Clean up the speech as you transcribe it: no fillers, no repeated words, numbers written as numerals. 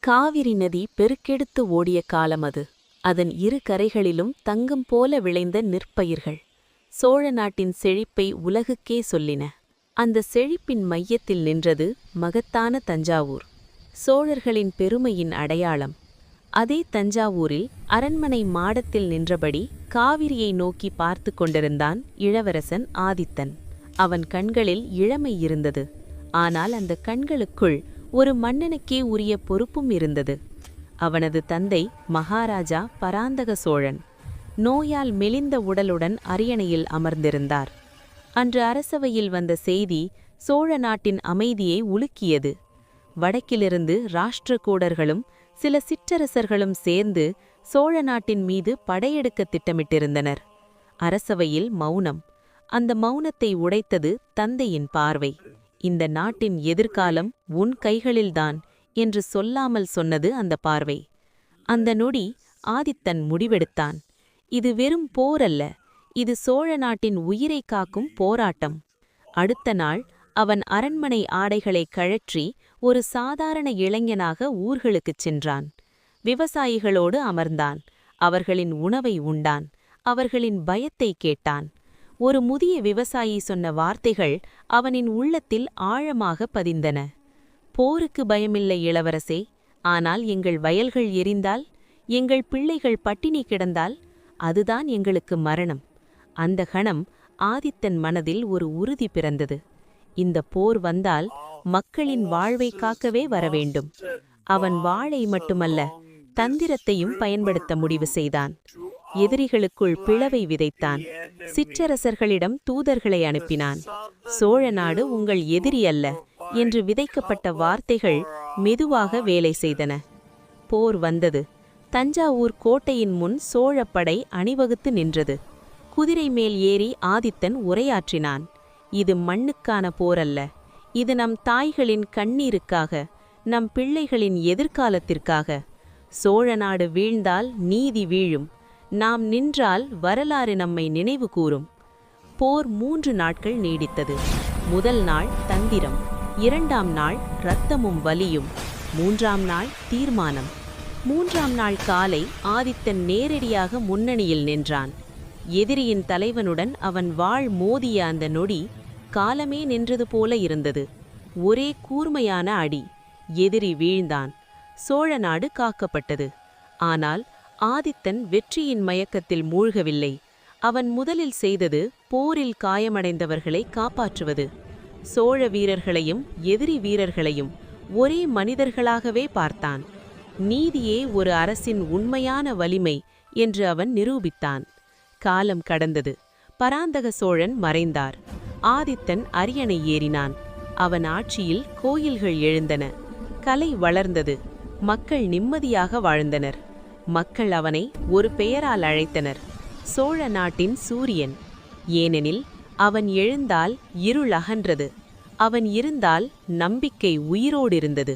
காவிரி நதி பெருக்கெடுத்து ஓடிய காலம் அது. அதன் இரு கரைகளிலும் தங்கம் போல விளைந்த நெற்பயிர்கள் சோழ நாட்டின் செழிப்பை உலகுக்கே சொல்லின. அந்த செழிப்பின் மையத்தில் நின்றது மகத்தான தஞ்சாவூர், சோழர்களின் பெருமையின் அடையாளம். அதே தஞ்சாவூரில் அரண்மனை மாடத்தில் நின்றபடி காவிரியை நோக்கி பார்த்து கொண்டிருந்தான் இளவரசன் ஆதித்தன். அவன் கண்களில் இளமை இருந்தது. ஆனால் அந்த கண்களுக்குள் ஒரு மன்னனுக்கே உரிய பொறுப்பும் இருந்தது. அவனது தந்தை மகாராஜா பராந்தக சோழன் நோயால் மெலிந்த உடலுடன் அரியணையில் அமர்ந்திருந்தார். அன்று அரசவையில் வந்த செய்தி சோழ நாட்டின் அமைதியை உலுக்கியது. வடக்கிலிருந்து ராஷ்டிரகூடர்களும் சில சிற்றரசர்களும் சேர்ந்து சோழ நாட்டின் மீது படையெடுக்க திட்டமிட்டிருந்தனர். அரசவையில் மௌனம். அந்த மௌனத்தை உடைத்தது தந்தையின் பார்வை. இந்த நாட்டின் எதிர்காலம் உன் கைகளில்தான் என்று சொல்லாமல் சொன்னது அந்த பார்வை. அந்த நொடி ஆதித்தன் முடிவெடுத்தான். இது வெறும் போர் அல்ல, இது சோழ நாட்டின் உயிரை காக்கும் போராட்டம். அடுத்த நாள் அவன் அரண்மனை ஆடைகளை கழற்றி ஒரு சாதாரண இளைஞனாக ஊர்களுக்குச் சென்றான். விவசாயிகளோடு அமர்ந்தான். அவர்களின் உணவை உண்டான். அவர்களின் பயத்தை கேட்டான். ஒரு முதிய விவசாயி சொன்ன வார்த்தைகள் அவனின் உள்ளத்தில் ஆழமாக பதிந்தன. போருக்கு பயமில்லை இளவரசே, ஆனால் எங்கள் வயல்கள் எரிந்தால், எங்கள் பிள்ளைகள் பட்டினி கிடந்தால் அதுதான் எங்களுக்கு மரணம். அந்த கணம் ஆதித்தன் மனதில் ஒரு உறுதி பிறந்தது. இந்த போர் வந்தால் மக்களின் வாழ்வை காக்கவே வரவேண்டும். அவன் வாளை மட்டுமல்ல, தந்திரத்தையும் பயன்படுத்த முடிவு செய்தான். எதிரிகளுக்குள் பிளவை விதைத்தான். சிற்றரசர்களிடம் தூதர்களை அனுப்பினான். சோழ நாடு உங்கள் எதிரி அல்ல என்று விதைக்கப்பட்ட வார்த்தைகள் மெதுவாக வேலை செய்தன. போர் வந்தது. தஞ்சாவூர் கோட்டையின் முன் சோழப்படை அணிவகுத்து நின்றது. குதிரை மேல் ஏறி ஆதித்தன் உரையாற்றினான். இது மண்ணுக்கான போரல்ல, இது நம் தாய்களின் கண்ணீருக்காக, நம் பிள்ளைகளின் எதிர்காலத்திற்காக. சோழ நாடு வீழ்ந்தால் நீதி வீழும், நாம் நின்றால் வரலாறு நம்மை நினைவு கூறும். போர் 3 நாட்கள் நீடித்தது. முதல் நாள் தந்திரம், 2ஆம் நாள் இரத்தமும் வலியும், 3ஆம் நாள் தீர்மானம். 3ஆம் நாள் காலை ஆதித்தன் நேரடியாக முன்னணியில் நின்றான். எதிரியின் தலைவனுடன் அவன் வாள் மோதிய அந்த நொடி காலமே நின்றது போல இருந்தது. ஒரே கூர்மையான அடி. எதிரி வீழ்ந்தான். சோழ நாடு காக்கப்பட்டது. ஆனால் ஆதித்தன் வெற்றியின் மயக்கத்தில் மூழ்கவில்லை. அவன் முதலில் செய்தது போரில் காயமடைந்தவர்களை காப்பாற்றுவது. சோழ வீரர்களையும் எதிரி வீரர்களையும் ஒரே மனிதர்களாகவே பார்த்தான். நீதியே ஒரு அரசின் உண்மையான வலிமை என்று அவன் நிரூபித்தான். காலம் கடந்தது. பராந்தக சோழன் மறைந்தார். ஆதித்தன் அரியணை ஏறினான். அவன் ஆட்சியில் கோயில்கள் எழுந்தன. கலை வளர்ந்தது. மக்கள் நிம்மதியாக வாழ்ந்தனர். மக்கள் அவனை ஒரு பெயரால் அழைத்தனர், சோழ நாட்டின் சூரியன். ஏனெனில் அவன் எழுந்தால் இருள் அகன்றது. அவன் இருந்தால் நம்பிக்கை உயிரோடிருந்தது.